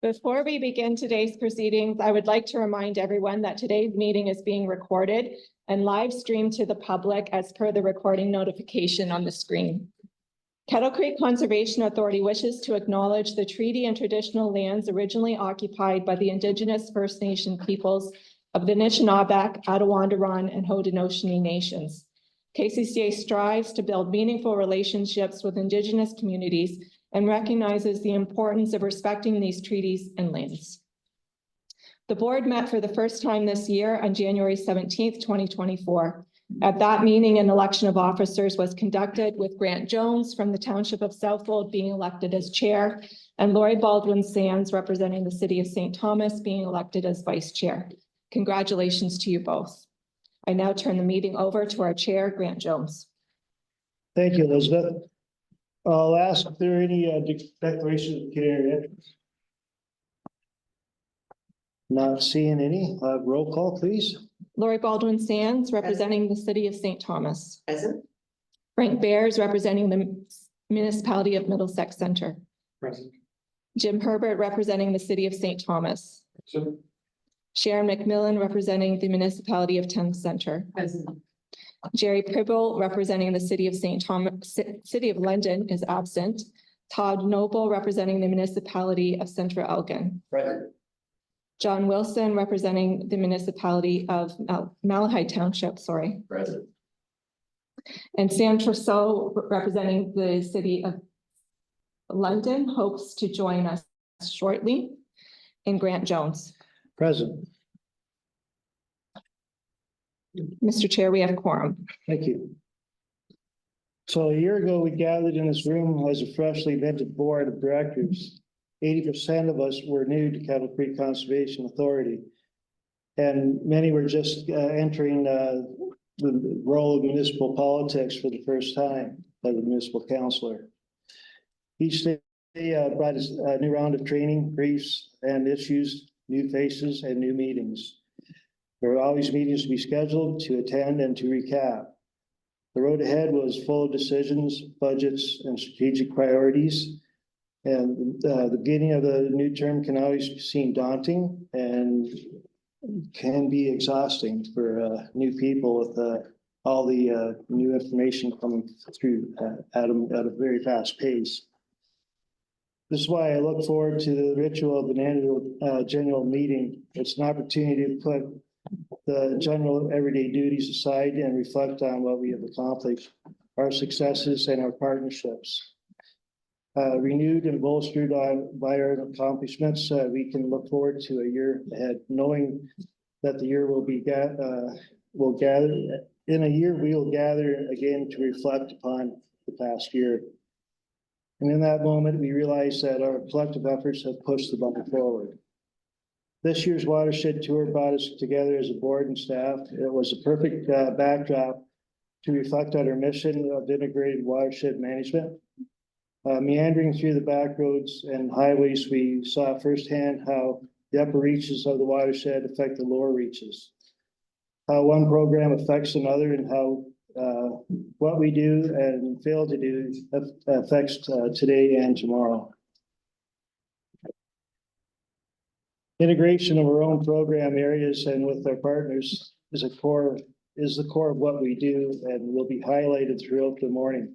Before we begin today's proceedings, I would like to remind everyone that today's meeting is being recorded and live streamed to the public as per the recording notification on the screen. Kettle Creek Conservation Authority wishes to acknowledge the treaty and traditional lands originally occupied by the Indigenous First Nation peoples of the Anishinaabe, Attawandaron, and Haudenosaunee nations. KCCA strives to build meaningful relationships with Indigenous communities and recognizes the importance of respecting these treaties and lands. The board met for the first time this year on January 17th, 2024. At that meeting, an election of officers was conducted with Grant Jones from the Township of Southwold being elected as chair and Lori Baldwin Sands representing the City of St. Thomas being elected as vice chair. Congratulations to you both. I now turn the meeting over to our chair, Grant Jones. Thank you, Elizabeth. I'll ask if there are any declarations of care interest. Not seeing any. Roll call, please. Lori Baldwin Sands, representing the City of St. Thomas. Present. Frank Bears, representing the Municipality of Middlesex Center. Present. Jim Herbert, representing the City of St. Thomas. Present. Sharon McMillan, representing the Municipality of Thames Center. Present. Jerry Pribble, representing the City of St. Thomas, City of London, is absent. Todd Noble, representing the Municipality of Central Elgin. Present. John Wilson, representing the Municipality of Malahide Township, Present. And Sam Trousseau, representing the City of London, hopes to join us shortly. And Grant Jones. Present. Mr. Chair, we have a quorum. Thank you. So a year ago, we gathered in this room as a freshly minted board of directors. 80% of us were new to Kettle Creek Conservation Authority. And many were just entering the role of municipal politics for the first time as a municipal councillor. Each day brought us a new round of training, briefs, and issues, new faces, and new meetings. There were always meetings to be scheduled, to attend, and to recap. The road ahead was full of decisions, budgets, and strategic priorities. And the beginning of the new term can always seem daunting and can be exhausting for new people with all the new information coming through at a very fast pace. This is why I look forward to the ritual of an annual general meeting. It's an opportunity to put the general everyday duties aside and reflect on what we have accomplished, our successes and our partnerships. Renewed and bolstered by our accomplishments, we can look forward to a year ahead, knowing that the year will gather in a year. We will gather again to reflect upon the past year. And in that moment, we realize that our collective efforts have pushed the ball forward. This year's watershed tour brought us together as a board and staff. It was a perfect backdrop to reflect on our mission of integrated watershed management. Meandering through the back roads and highways, we saw firsthand how the upper reaches of the watershed affect the lower reaches, how one program affects another, and how what we do and fail to do affects today and tomorrow. Integration of our own program areas and with our partners is the core of what we do and will be highlighted throughout the morning.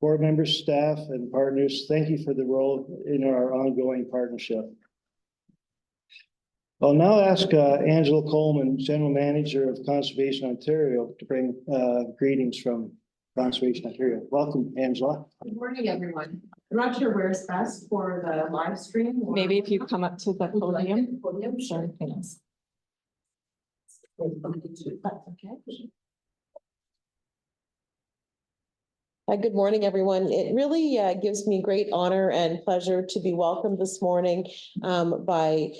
Board members, staff, and partners, thank you for the role in our ongoing partnership. I'll now ask Angela Coleman, General Manager of Conservation Ontario, to bring greetings from Conservation Ontario. Welcome, Angela. Good morning, everyone. I'm not sure where it's best for the live stream. Maybe if you come up to the podium. Podium, Sure, thanks. Okay. Good morning, everyone. It really gives me great honor and pleasure to be welcomed this morning by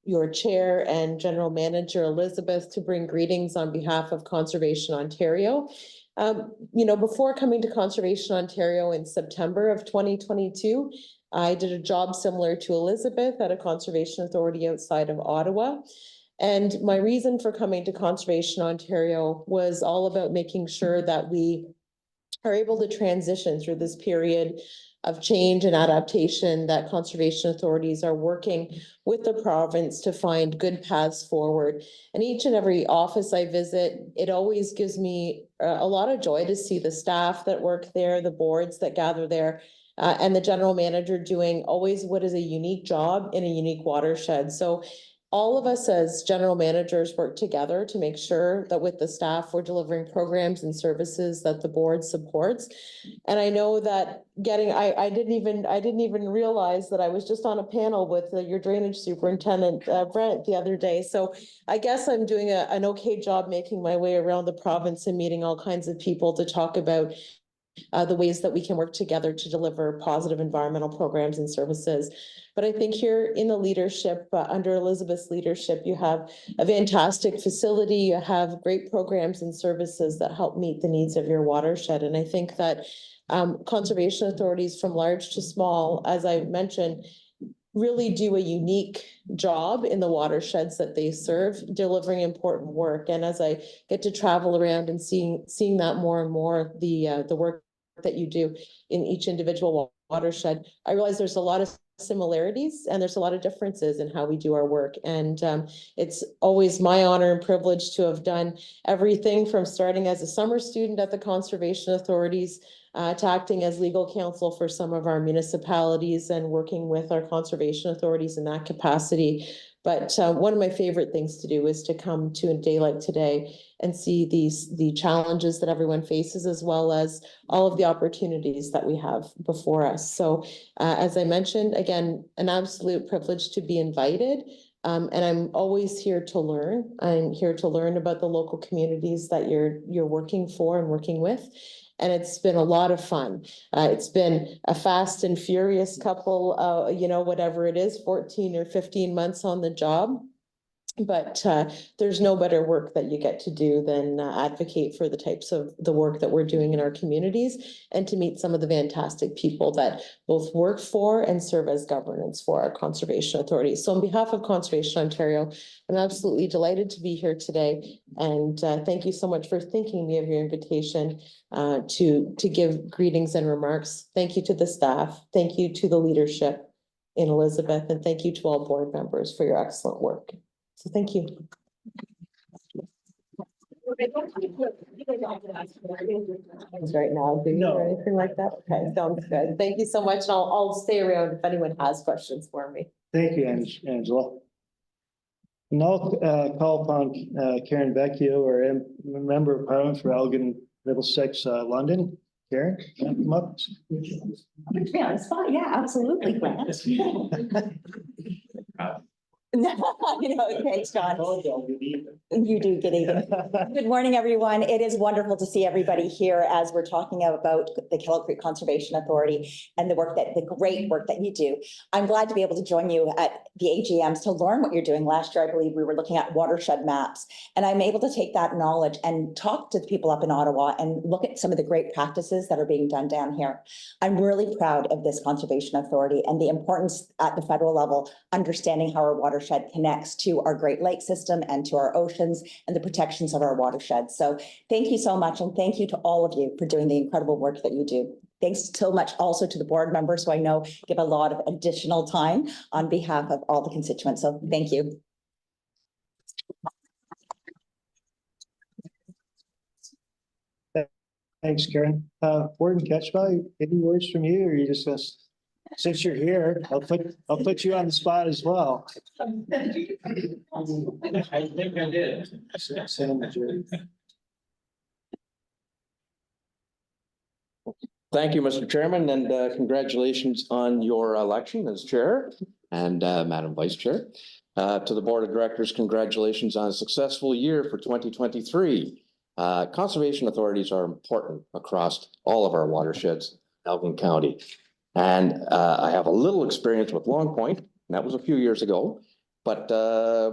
your chair and general manager, Elizabeth, to bring greetings on behalf of Conservation Ontario. Before coming to Conservation Ontario in September of 2022, I did a job similar to Elizabeth at a conservation authority outside of Ottawa. And my reason for coming to Conservation Ontario was all about making sure that we are able to transition through this period of change and adaptation that conservation authorities are working with the province to find good paths forward. And each and every office I visit, it always gives me a lot of joy to see the staff that work there, the boards that gather there, and the general manager doing always what is a unique job in a unique watershed. So all of us as general managers work together to make sure that with the staff, we're delivering programs and services that the board supports. And I know that I didn't even realize that I was just on a panel with your drainage superintendent, Brent, the other day. So I guess I'm doing an okay job making my way around the province and meeting all kinds of people to talk about the ways that we can work together to deliver positive environmental programs and services. But I think here in the leadership, under Elizabeth's leadership, you have a fantastic facility, you have great programs and services that help meet the needs of your watershed. And I think that conservation authorities from large to small, as I mentioned, really do a unique job in the watersheds that they serve, delivering important work. And as I get to travel around and seeing that more and more, the work that you do in each individual watershed, I realize there's a lot of similarities and there's a lot of differences in how we do our work. And it's always my honor and privilege to have done everything from starting as a summer student at the conservation authorities to acting as legal counsel for some of our municipalities and working with our conservation authorities in that capacity. But one of my favorite things to do is to come to a day like today and see the challenges that everyone faces, as well as all of the opportunities that we have before us. So as I mentioned, again, an absolute privilege to be invited. And I'm always here to learn. I'm here to learn about the local communities that you're working for and working with. And it's been a lot of fun. It's been a fast and furious couple, whatever it is, 14 or 15 months on the job. But there's no better work that you get to do than advocate for the types of the work that we're doing in our communities and to meet some of the fantastic people that both work for and serve as governance for our conservation authorities. So on behalf of Conservation Ontario, I'm absolutely delighted to be here today. And thank you so much for thinking me of your invitation to give greetings and remarks. Thank you to the staff. Thank you to the leadership in Elizabeth, and thank you to all board members for your excellent work. So thank you. Right now, do you or anything like that? Okay, sounds good. Thank you so much. And I'll stay around if anyone has questions for me. Thank you, Angela. And I'll call upon Karen Vecchio, or member of Parliament for Elgin, Middlesex, London. Karen, can you come up? Yeah, it's fine. Yeah, absolutely. Thanks, John. You do, good evening. Good morning, everyone. It is wonderful to see everybody here as we're talking about the Kettle Creek Conservation Authority and the great work that you do. I'm glad to be able to join you at the AGMs to learn what you're doing. Last year, I believe we were looking at watershed maps, and I'm able to take that knowledge and talk to the people up in Ottawa and look at some of the great practices that are being done down here. I'm really proud of this Conservation Authority and the importance at the federal level, understanding how our watershed connects to our Great Lakes system and to our oceans and the protections of our watersheds. So thank you so much. And thank you to all of you for doing the incredible work that you do. Thanks so much also to the board members who I know give a lot of additional time on behalf of all the constituents. So thank you. Thanks, Karen. Warden Ketchel, any words from you, or you just since you're here, I'll put you on the spot as well. I think I did. Thank you, Mr. Chairman, and congratulations on your election as chair and Madam Vice Chair. To the Board of Directors, congratulations on a successful year for 2023. Conservation authorities are important across all of our watersheds in Elgin County. And I have a little experience with Long Point, and that was a few years ago. But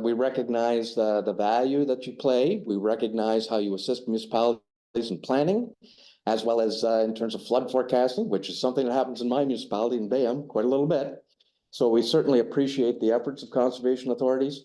we recognize the value that you play. We recognize how you assist municipalities in planning, as well as in terms of flood forecasting, which is something that happens in my municipality in Bayham quite a little bit. So we certainly appreciate the efforts of conservation authorities.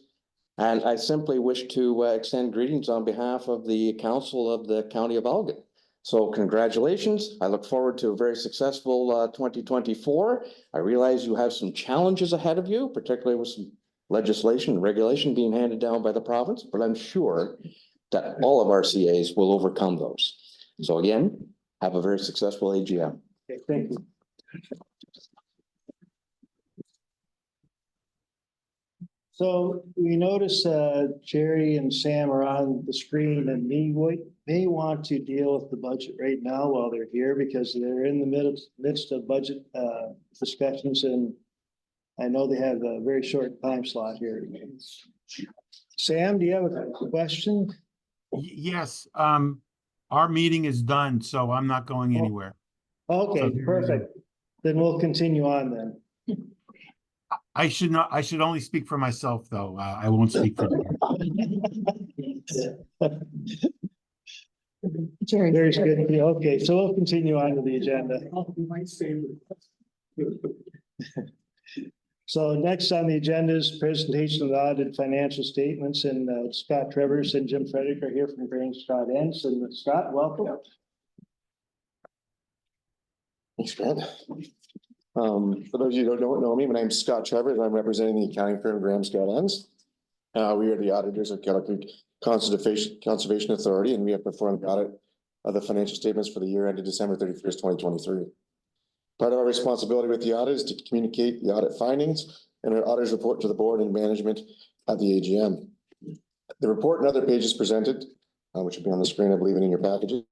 And I simply wish to extend greetings on behalf of the Council of the County of Elgin. So congratulations. I look forward to a very successful 2024. I realize you have some challenges ahead of you, particularly with some legislation and regulation being handed down by the province, but I'm sure that all of our CAs will overcome those. So again, have a very successful AGM. Okay, thank you. So we notice Jerry and Sam are on the screen and may want to deal with the budget right now while they're here because they're in the midst of budget discussions, and I know they have a very short time slot here. Sam, do you have a question? Yes, our meeting is done, so I'm not going anywhere. Okay, perfect. Then we'll continue on then. I should only speak for myself, though. I won't speak for them. Very good. Okay, so we'll continue on to the agenda. So next on the agenda is presentation of the audited financial statements, and Scott Trevors and Jim Frederick are here from Graham Scott Ends. And Scott, welcome. Thanks, Grant. For those of you who don't know me, my name's Scott Trevors. I'm representing the accounting firm Graham Scott Ends. We are the auditors of Kettle Creek Conservation Authority, and we have performed the audit of the financial statements for the year ended December 31st, 2023. Part of our responsibility with the audit is to communicate the audit findings and our auditor's report to the board and management at the AGM. The report and other pages presented, which will be on the screen, I believe, and in your packages,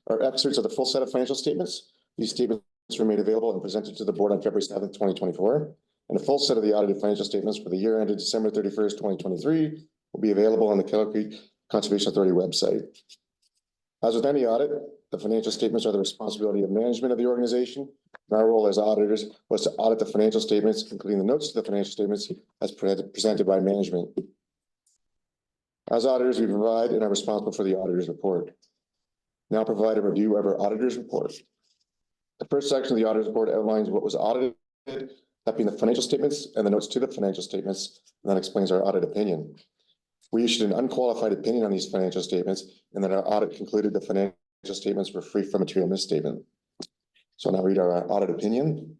are excerpts of the full set of financial statements. These statements were made available and presented to the board on February 7th, 2024. And a full set of the audited financial statements for the year ended December 31st, 2023 will be available on the Kettle Creek Conservation Authority website. As with any audit, the financial statements are the responsibility of management of the organization. And our role as auditors was to audit the financial statements, including the notes to the financial statements as presented by management. As auditors, we provide and are responsible for the auditor's report. Now provide a review of our auditor's report. The first section of the auditor's report outlines what was audited, that being the financial statements and the notes to the financial statements, and that explains our audit opinion. We issued an unqualified opinion on these financial statements, and then our audit concluded the financial statements were free from material misstatement. So now read our audit opinion.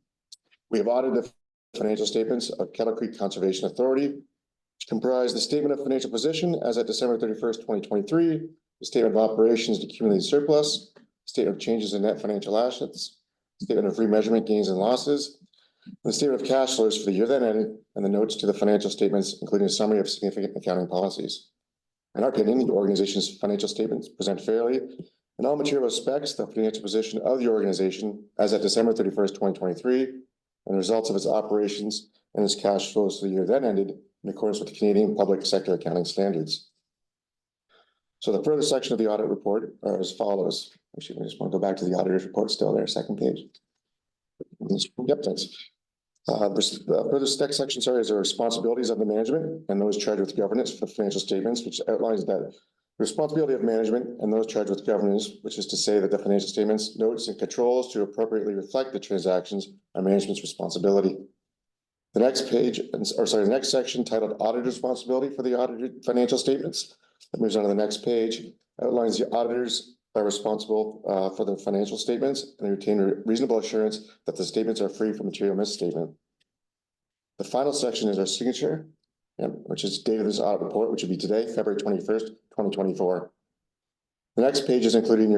We have audited the financial statements of Kettle Creek Conservation Authority, which comprise the statement of financial position as at December 31st, 2023, the statement of operations to accumulated surplus, statement of changes in net financial assets, statement of remeasurement gains and losses, and the statement of cash flows for the year then ended, and the notes to the financial statements, including a summary of significant accounting policies. In our opinion, the organization's financial statements present fairly, in all material respects, the financial position of the organization as at December 31st, 2023, and the results of its operations and its cash flows for the year then ended in accordance with the Canadian public sector accounting standards. So the further section of the audit report are as follows. Actually, I just want to go back to the auditor's report still there, second page. Yep, thanks. The further next section, sorry, is the responsibilities of the management and those charged with governance for the financial statements, which outlines that the responsibility of management and those charged with governance, which is to say that the financial statements, notes, and controls to appropriately reflect the transactions are management's responsibility. The next page, the next section titled Auditor's Responsibility for the Audited Financial Statements, that moves on to the next page, outlines the auditors are responsible for the financial statements and retain reasonable assurance that the statements are free from material misstatement. The final section is our signature, which is dated this audit report, which will be today, February 21st, 2024. The next page is included in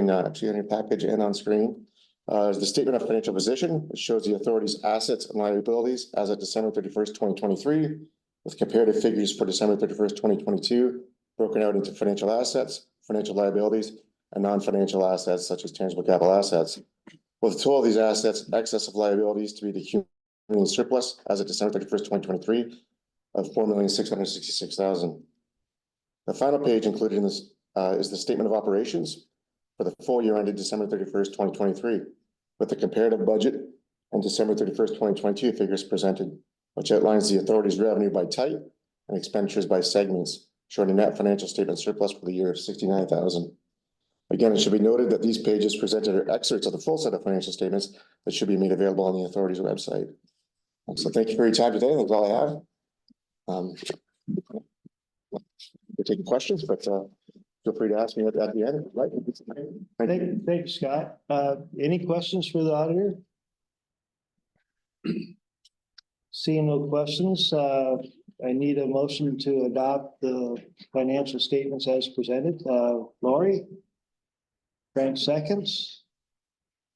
your package and on screen. Is the statement of financial position, which shows the authority's assets and liabilities as of December 31st, 2023, with comparative figures for December 31st, 2022, broken out into financial assets, financial liabilities, and non-financial assets such as tangible capital assets. With the total of these assets, excess of liabilities to be the accumulated surplus as of December 31st, 2023 of $4,666,000. The final page included in this is the statement of operations for the full year ended December 31st, 2023, with the comparative budget and December 31st, 2022 figures presented, which outlines the authority's revenue by type and expenditures by segments, showing a net financial statement surplus for the year of $69,000. Again, it should be noted that these pages presented are excerpts of the full set of financial statements that should be made available on the authority's website. So thank you for your time today. That's all I have. We're taking questions, but feel free to ask me at the end. Right? Thank you, Scott. Any questions for the auditor? Seeing no questions, I need a motion to adopt the financial statements as presented. Lori? Frank seconds.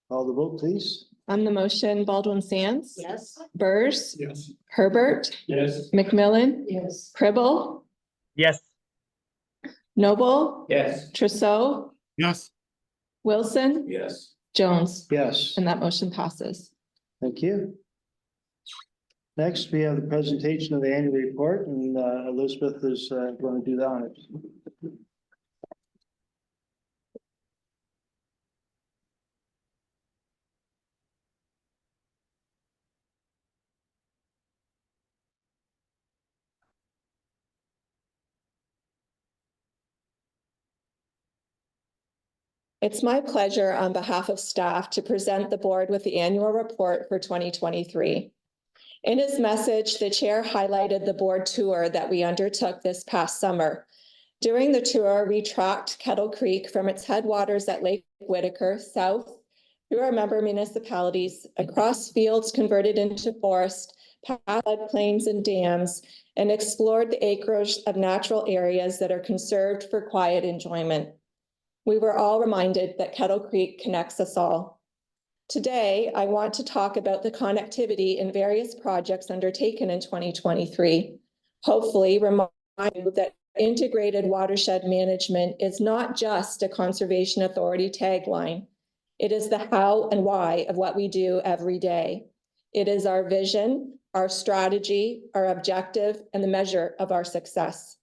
Call the vote, please. On the motion, Baldwin Sands. Yes. Burrs. Yes. Herbert. Yes. McMillan. Yes. Cribble. Yes. Noble. Yes. Trousseau. Yes. Wilson. Yes. Jones. Yes, And that motion passes. thank you. Next, we have the presentation of the annual report, and Elizabeth is going to do the honors. It's my pleasure on behalf of staff to present the board with the annual report for 2023. In his message, the chair highlighted the board tour that we undertook this past summer. During the tour, we tracked Kettle Creek from its headwaters at Lake Whitaker south through our member municipalities, across fields converted into forest, past floodplains and dams, and explored the acreage of natural areas that are conserved for quiet enjoyment. We were all reminded that Kettle Creek connects us all. Today, I want to talk about the connectivity in various projects undertaken in 2023. Hopefully, remind you that integrated watershed management is not just a conservation authority tagline. It is the how and why of what we do every day. It is our vision, our strategy, our objective, and the measure of our success.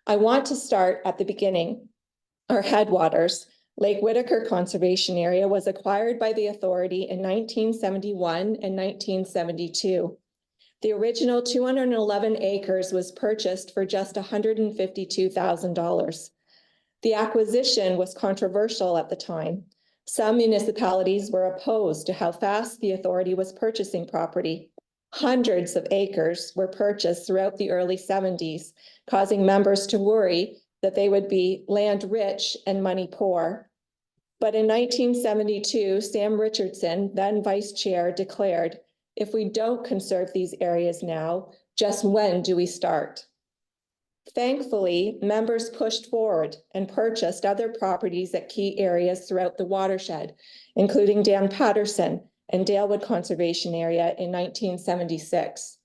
I want to start at the beginning. Our headwaters, Lake Whitaker Conservation Area, was acquired by the authority in 1971 and 1972. The original 211 acres was purchased for just $152,000. The acquisition was controversial at the time. Some municipalities were opposed to how fast the authority was purchasing property. Hundreds of acres were purchased throughout the early 70s, causing members to worry that they would be land rich and money poor. But in 1972, Sam Richardson, then vice chair, declared, "If we don't conserve these areas now, just when do we start?" Thankfully, members pushed forward and purchased other properties at key areas throughout the watershed, including Dan Patterson and Dalewood Conservation Area in 1976.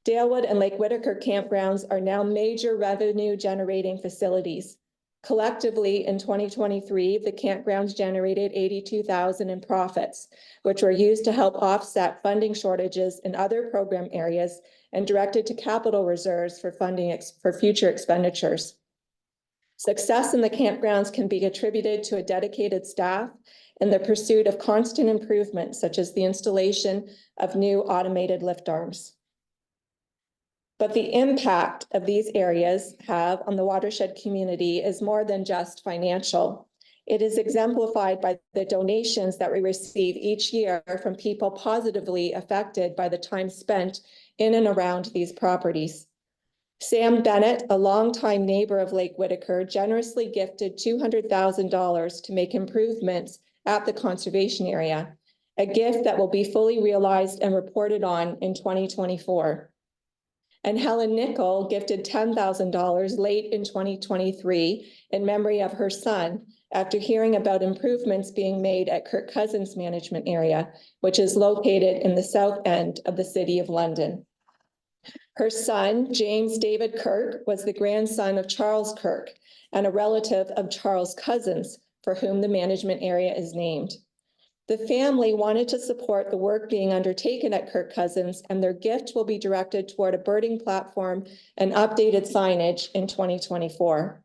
Dalewood and Lake Whitaker campgrounds are now major revenue-generating facilities. Collectively, in 2023, the campgrounds generated $82,000 in profits, which were used to help offset funding shortages in other program areas and directed to capital reserves for funding for future expenditures. Success in the campgrounds can be attributed to a dedicated staff and the pursuit of constant improvement, such as the installation of new automated lift arms. But the impact of these areas have on the watershed community is more than just financial. It is exemplified by the donations that we receive each year from people positively affected by the time spent in and around these properties. Sam Bennett, a longtime neighbor of Lake Whitaker, generously gifted $200,000 to make improvements at the conservation area, a gift that will be fully realized and reported on in 2024. And Helen Nickel gifted $10,000 late in 2023 in memory of her son after hearing about improvements being made at Kirk Cousins Management Area, which is located in the south end of the City of London. Her son, James David Kirk, was the grandson of Charles Kirk and a relative of Charles Cousins, for whom the management area is named. The family wanted to support the work being undertaken at Kirk Cousins, and their gift will be directed toward a birding platform and updated signage in 2024.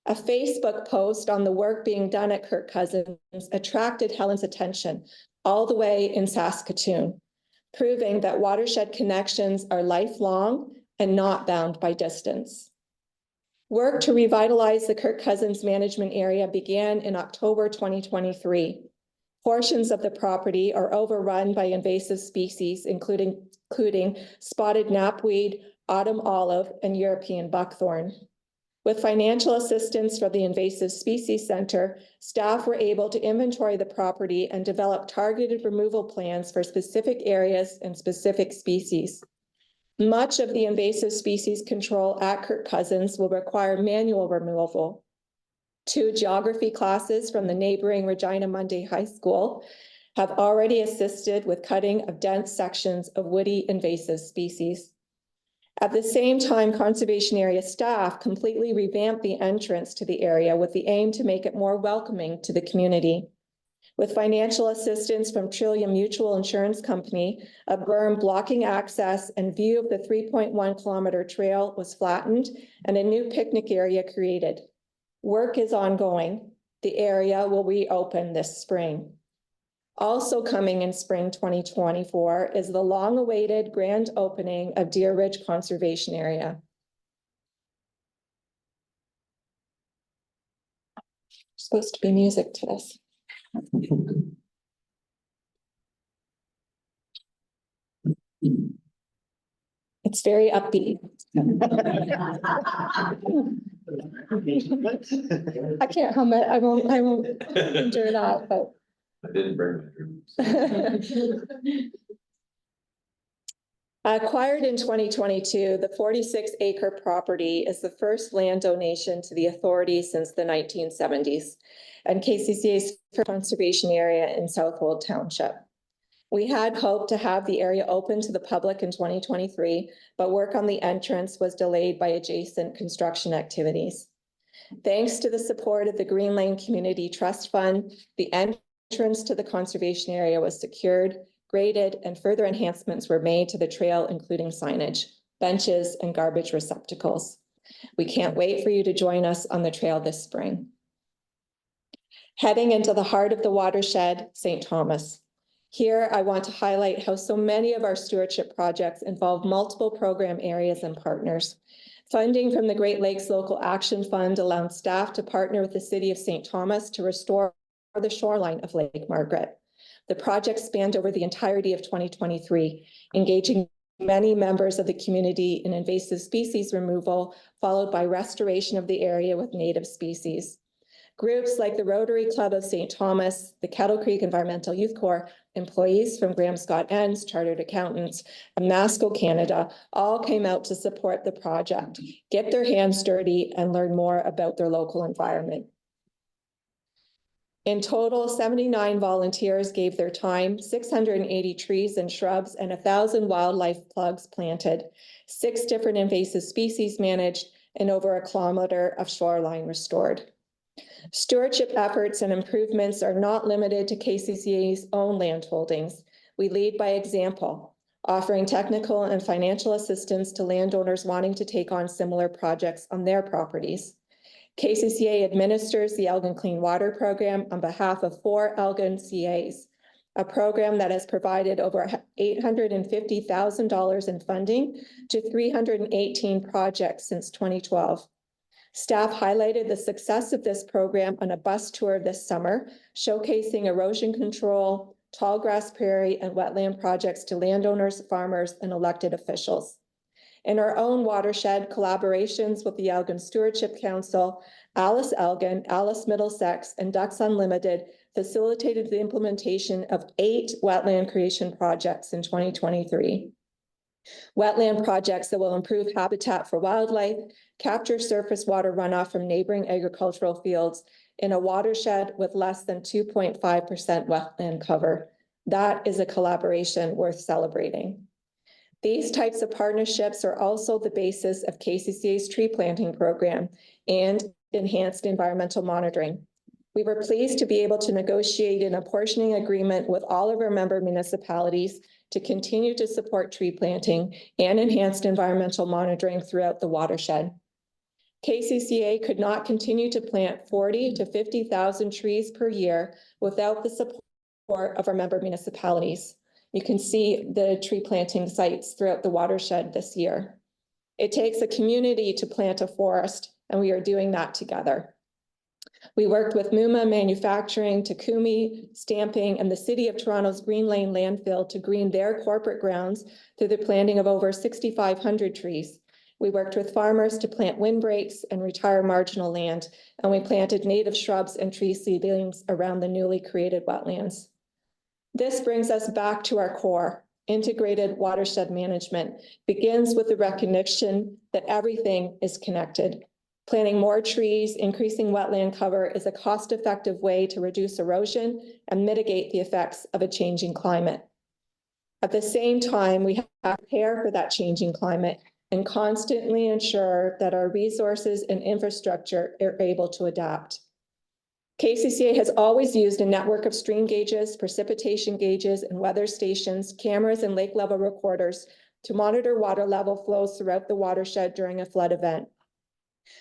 A Facebook post on the work being done at Kirk Cousins attracted Helen's attention all the way in Saskatoon, proving that watershed connections are lifelong and not bound by distance. Work to revitalize the Kirk Cousins Management Area began in October 2023. Portions of the property are overrun by invasive species, including spotted knapweed, autumn olive, and European buckthorn. With financial assistance from the Invasive Species Center, staff were able to inventory the property and develop targeted removal plans for specific areas and specific species. Much of the invasive species control at Kirk Cousins will require manual removal. 2 geography classes from the neighboring Regina Monday High School have already assisted with cutting of dense sections of woody invasive species. At the same time, conservation area staff completely revamped the entrance to the area with the aim to make it more welcoming to the community. With financial assistance from Trillium Mutual Insurance Company, a berm blocking access and view of the 3.1-kilometer trail was flattened and a new picnic area created. Work is ongoing. The area will reopen this spring. Also coming in spring 2024 is the long-awaited grand opening of Deer Ridge Conservation Area. Supposed to be music to this. It's very upbeat. I can't hum it. I won't endure that, but. I didn't bring my Acquired in 2022, the 46-acre property is the first land donation to the authority since the 1970s and KCCA's conservation area in Southwold Township. We had hoped to have the area open to the public in 2023, but work on the entrance was delayed by adjacent construction activities. Thanks to the support of the Green Lane Community Trust Fund, the entrance to the conservation area was secured, graded, and further enhancements were made to the trail, including signage, benches, and garbage receptacles. We can't wait for you to join us on the trail this spring. Heading into the heart of the watershed, St. Thomas. Here, I want to highlight how so many of our stewardship projects involve multiple program areas and partners. Funding from the Great Lakes Local Action Fund allowed staff to partner with the City of St. Thomas to restore the shoreline of Lake Margaret. The project spanned over the entirety of 2023, engaging many members of the community in invasive species removal, followed by restoration of the area with native species. Groups like the Rotary Club of St. Thomas, the Kettle Creek Environmental Youth Corps, employees from Graham Scott Ends, Chartered Accountants, and Masco Canada all came out to support the project, get their hands dirty, and learn more about their local environment. In total, 79 volunteers gave their time, 680 trees and shrubs, and 1,000 wildlife plugs planted, 6 different invasive species managed, and over 1 kilometer of shoreline restored. Stewardship efforts and improvements are not limited to KCCA's own land holdings. We lead by example, offering technical and financial assistance to landowners wanting to take on similar projects on their properties. KCCA administers the Elgin Clean Water Program on behalf of 4 Elgin CAs, a program that has provided over $850,000 in funding to 318 projects since 2012. Staff highlighted the success of this program on a bus tour this summer, showcasing erosion control, tall grass prairie, and wetland projects to landowners, farmers, and elected officials. In our own watershed, collaborations with the Elgin Stewardship Council, Alice Elgin, Alice Middlesex, and Ducks Unlimited facilitated the implementation of 8 wetland creation projects in 2023. Wetland projects that will improve habitat for wildlife, capture surface water runoff from neighboring agricultural fields in a watershed with less than 2.5% wetland cover. That is a collaboration worth celebrating. These types of partnerships are also the basis of KCCA's tree planting program and enhanced environmental monitoring. We were pleased to be able to negotiate an apportioning agreement with all of our member municipalities to continue to support tree planting and enhanced environmental monitoring throughout the watershed. KCCA could not continue to plant 40 to 50,000 trees per year without the support of our member municipalities. You can see the tree planting sites throughout the watershed this year. It takes a community to plant a forest, and we are doing that together. We worked with Muma Manufacturing, Takumi, Stamping, and the City of Toronto's Green Lane landfill to green their corporate grounds through the planting of over 6,500 trees. We worked with farmers to plant windbreaks and retire marginal land, and we planted native shrubs and tree seedlings around the newly created wetlands. This brings us back to our core. Integrated watershed management begins with the recognition that everything is connected. Planting more trees, increasing wetland cover is a cost-effective way to reduce erosion and mitigate the effects of a changing climate. At the same time, we have to prepare for that changing climate and constantly ensure that our resources and infrastructure are able to adapt. KCCA has always used a network of stream gauges, precipitation gauges, and weather stations, cameras, and lake level recorders to monitor water level flows throughout the watershed during a flood event.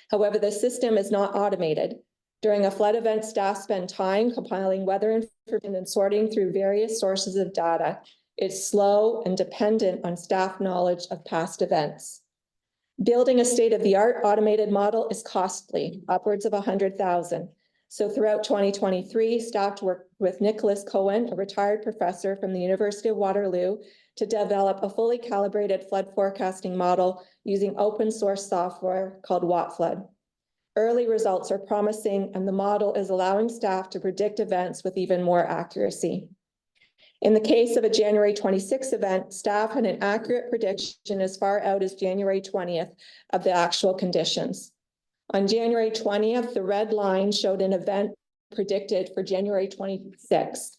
However, the system is not automated. During a flood event, staff spend time compiling weather information and sorting through various sources of data. It's slow and dependent on staff knowledge of past events. Building a state-of-the-art automated model is costly, upwards of $100,000. So throughout 2023, staff worked with Nicholas Cohen, a retired professor from the University of Waterloo, to develop a fully calibrated flood forecasting model using open source software called WattFlood. Early results are promising, and the model is allowing staff to predict events with even more accuracy. In the case of a January 26th event, staff had an accurate prediction as far out as January 20th of the actual conditions. On January 20th, the red line showed an event predicted for January 26th.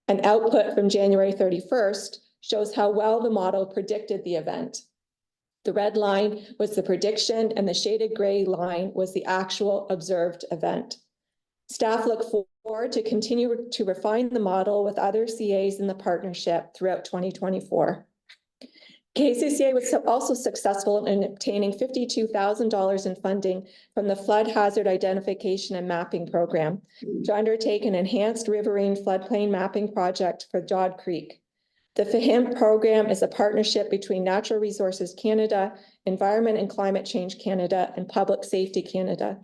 An output from January 31st shows how well the model predicted the event. The red line was the prediction, and the shaded gray line was the actual observed event. Staff look forward to continue to refine the model with other CAs in the partnership throughout 2024. KCCA was also successful in obtaining $52,000 in funding from the Flood Hazard Identification and Mapping Program to undertake an enhanced riverine floodplain mapping project for Dodd Creek. The FHIMP program is a partnership between Natural Resources Canada, Environment and Climate Change Canada, and Public Safety Canada.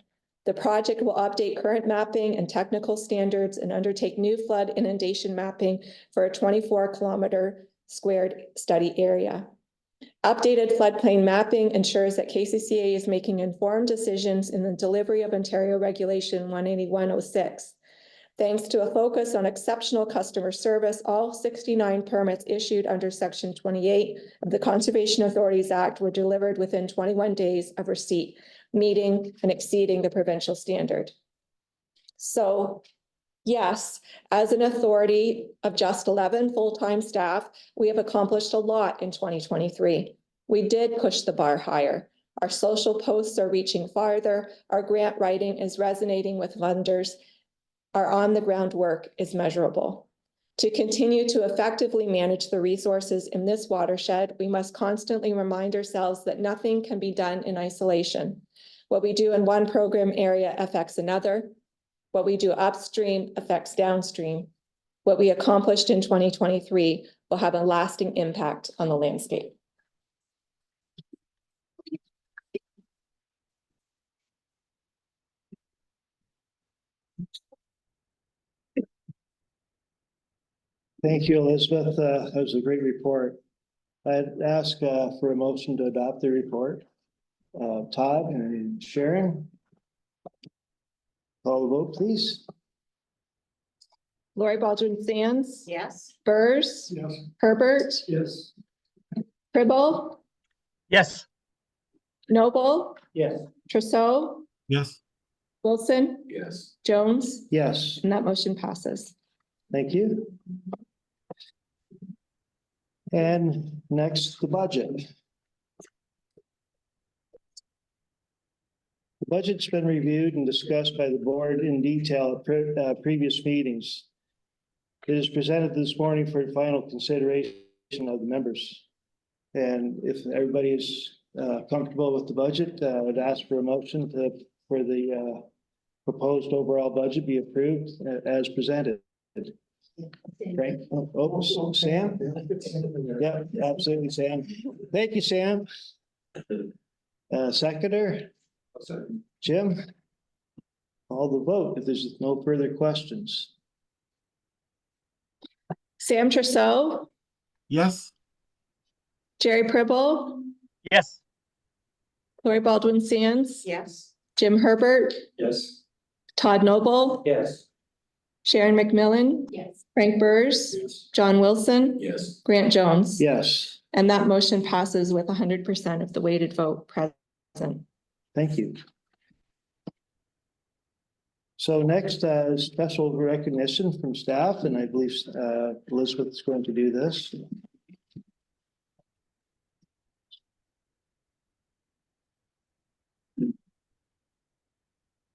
The project will update current mapping and technical standards and undertake new flood inundation mapping for a 24-kilometer squared study area. Updated floodplain mapping ensures that KCCA is making informed decisions in the delivery of Ontario Regulation 18106. Thanks to a focus on exceptional customer service, all 69 permits issued under Section 28 of the Conservation Authorities Act were delivered within 21 days of receipt, meeting and exceeding the provincial standard. So, yes, as an authority of just 11 full-time staff, we have accomplished a lot in 2023. We did push the bar higher. Our social posts are reaching farther. Our grant writing is resonating with funders. Our on-the-ground work is measurable. To continue to effectively manage the resources in this watershed, we must constantly remind ourselves that nothing can be done in isolation. What we do in one program area affects another. What we do upstream affects downstream. What we accomplished in 2023 will have a lasting impact on the landscape. Thank you, Elizabeth. That was a great report. I'd ask for a motion to adopt the report. Todd and Sharon. Call the vote, please. Lori Baldwin Sands. Yes. Burrs. Yes. Herbert. Yes. Pribble. Yes. Noble. Yes. Trousseau. Yes. Wilson. Yes. Jones. Yes, And that motion passes. thank you. And next, the budget. The budget's been reviewed and discussed by the board in detail at previous meetings. It is presented this morning for final consideration of the members. And if everybody is comfortable with the budget, I would ask for a motion for the proposed overall budget be approved as presented. Frank, oh, Sam? Yeah, absolutely, Sam. Thank you, Sam. Seconder? Jim? All the vote if there's no further questions. Sam Trousseau. Yes. Jerry Pribble. Yes. Lori Baldwin Sands, Yes. Jim Herbert, Yes. Todd Noble, Yes. Sharon McMillan, Yes. Frank Burrs, John Wilson, Yes. Grant Jones. Yes, And that motion passes with 100% of the weighted vote present. thank you. So next, special recognition from staff, and I believe Elizabeth is going to do this.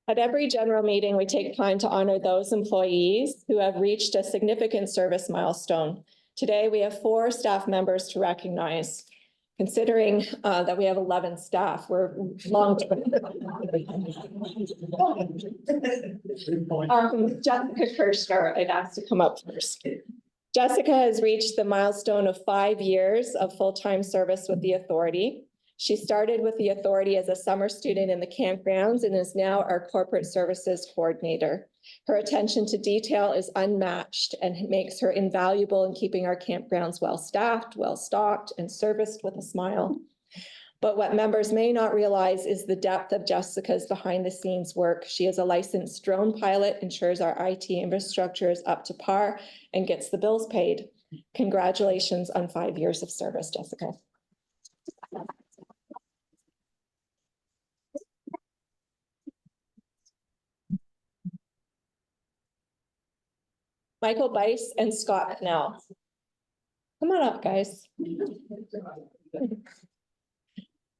At every general meeting, we take time to honor those employees who have reached a significant service milestone. Today, we have 4 staff members to recognize. Considering that we have 11 staff, we're long. Jessica Kirschner, I'd asked to come up first. Jessica has reached the milestone of 5 years of full-time service with the authority. She started with the authority as a summer student in the campgrounds and is now our corporate services coordinator. Her attention to detail is unmatched and makes her invaluable in keeping our campgrounds well-staffed, well-stocked, and serviced with a smile. But what members may not realize is the depth of Jessica's behind-the-scenes work. She is a licensed drone pilot, ensures our IT infrastructure is up to par, and gets the bills paid. Congratulations on 5 years of service, Jessica. Michael Bice and Scott McNell. Come on up, guys.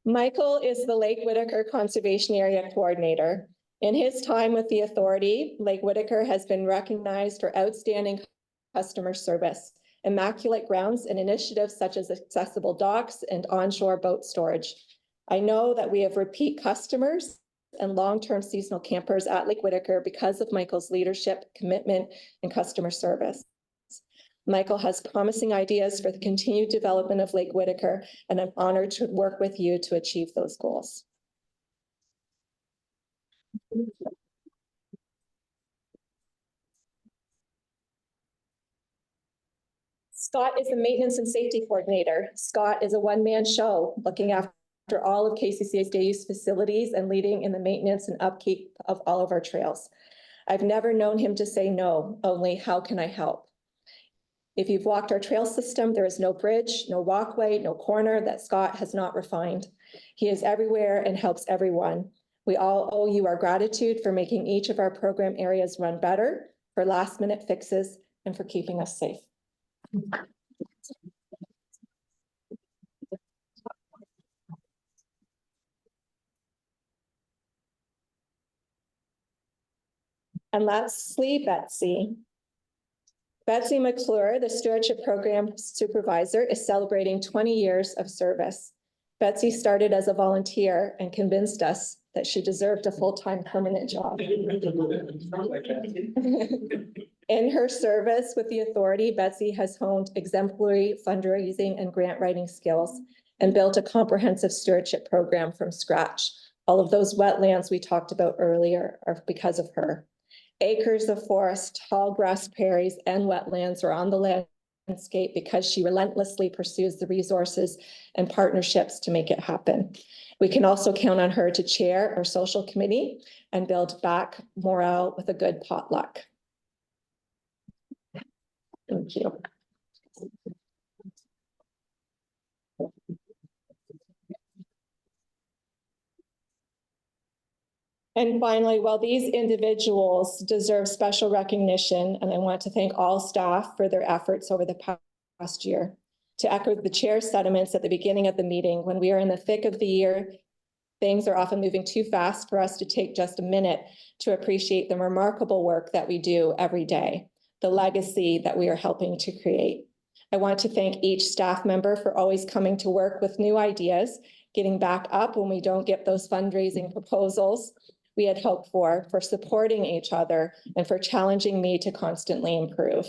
Michael is the Lake Whitaker Conservation Area Coordinator. In his time with the authority, Lake Whitaker has been recognized for outstanding customer service, immaculate grounds, and initiatives such as accessible docks and onshore boat storage. I know that we have repeat customers and long-term seasonal campers at Lake Whitaker because of Michael's leadership, commitment, and customer service. Michael has promising ideas for the continued development of Lake Whitaker, and I'm honored to work with you to achieve those goals. Scott is the maintenance and safety coordinator. Scott is a one-man show looking after all of KCCA's day use facilities and leading in the maintenance and upkeep of all of our trails. I've never known him to say no, only how can I help? If you've walked our trail system, there is no bridge, no walkway, no corner that Scott has not refined. He is everywhere and helps everyone. We all owe you our gratitude for making each of our program areas run better, for last-minute fixes, and for keeping us safe. And lastly, Betsy. Betsy McClure, the Stewardship Program Supervisor, is celebrating 20 years of service. Betsy started as a volunteer and convinced us that she deserved a full-time permanent job. In her service with the authority, Betsy has honed exemplary fundraising and grant writing skills and built a comprehensive stewardship program from scratch. All of those wetlands we talked about earlier are because of her. Acres of forest, tall grass prairies, and wetlands are on the landscape because she relentlessly pursues the resources and partnerships to make it happen. We can also count on her to chair our social committee and build back morale with a good potluck. Thank you. And finally, while these individuals deserve special recognition, and I want to thank all staff for their efforts over the past year. To echo the chair's sentiments at the beginning of the meeting, when we are in the thick of the year, things are often moving too fast for us to take just a minute to appreciate the remarkable work that we do every day, the legacy that we are helping to create. I want to thank each staff member for always coming to work with new ideas, getting back up when we don't get those fundraising proposals we had hoped for supporting each other, and for challenging me to constantly improve.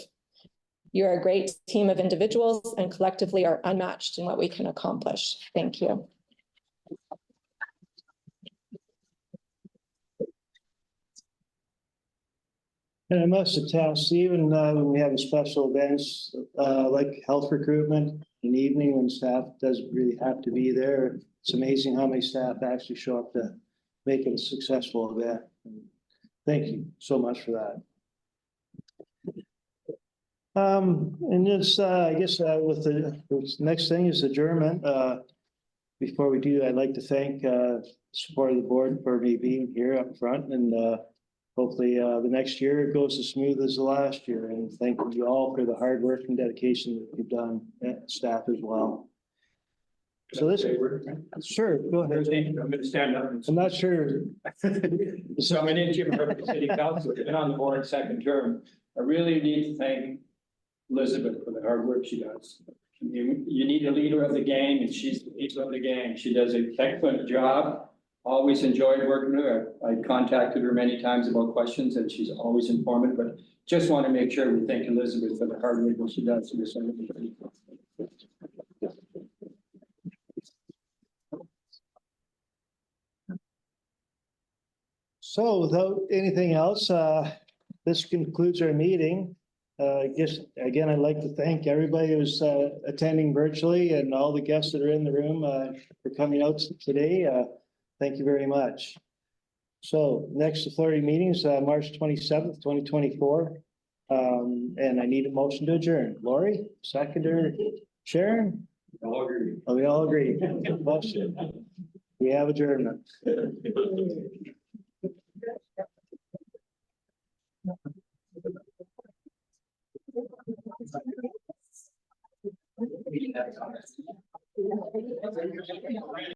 You're a great team of individuals and collectively are unmatched in what we can accomplish. Thank you. And I must attest, even when we have special events like health recruitment, an evening when staff doesn't really have to be there, It's amazing how many staff actually show up to make it a successful event. Thank you so much for that. And it's, I guess, with the next thing is adjournment. Before we do, I'd like to thank, support of the board for me being here up front, and, hopefully, the next year it goes as smooth as the last year. And thank you all for the hard work and dedication that you've done, staff as well. So this, sure, go ahead. I'm gonna stand up. I'm not sure. So my name is Jim Herbert, City Council, I've been on the board second term. I really need to thank Elizabeth for the hard work she does. You need a leader of the gang, and she's the leader of the gang. She does an excellent job. Always enjoyed working with her. I contacted her many times about questions, and she's always informative, but just want to make sure we thank Elizabeth for the hard work that she does. So without anything else, this concludes our meeting. I guess, again, I'd like to thank everybody who's attending virtually and all the guests that are in the room for coming out today. Thank you very much. So next authority meeting is March 27th, 2024. And I need a motion to adjourn. Lori, seconder, Sharon? All agree. Oh, we all agree. Motion. We have adjournment.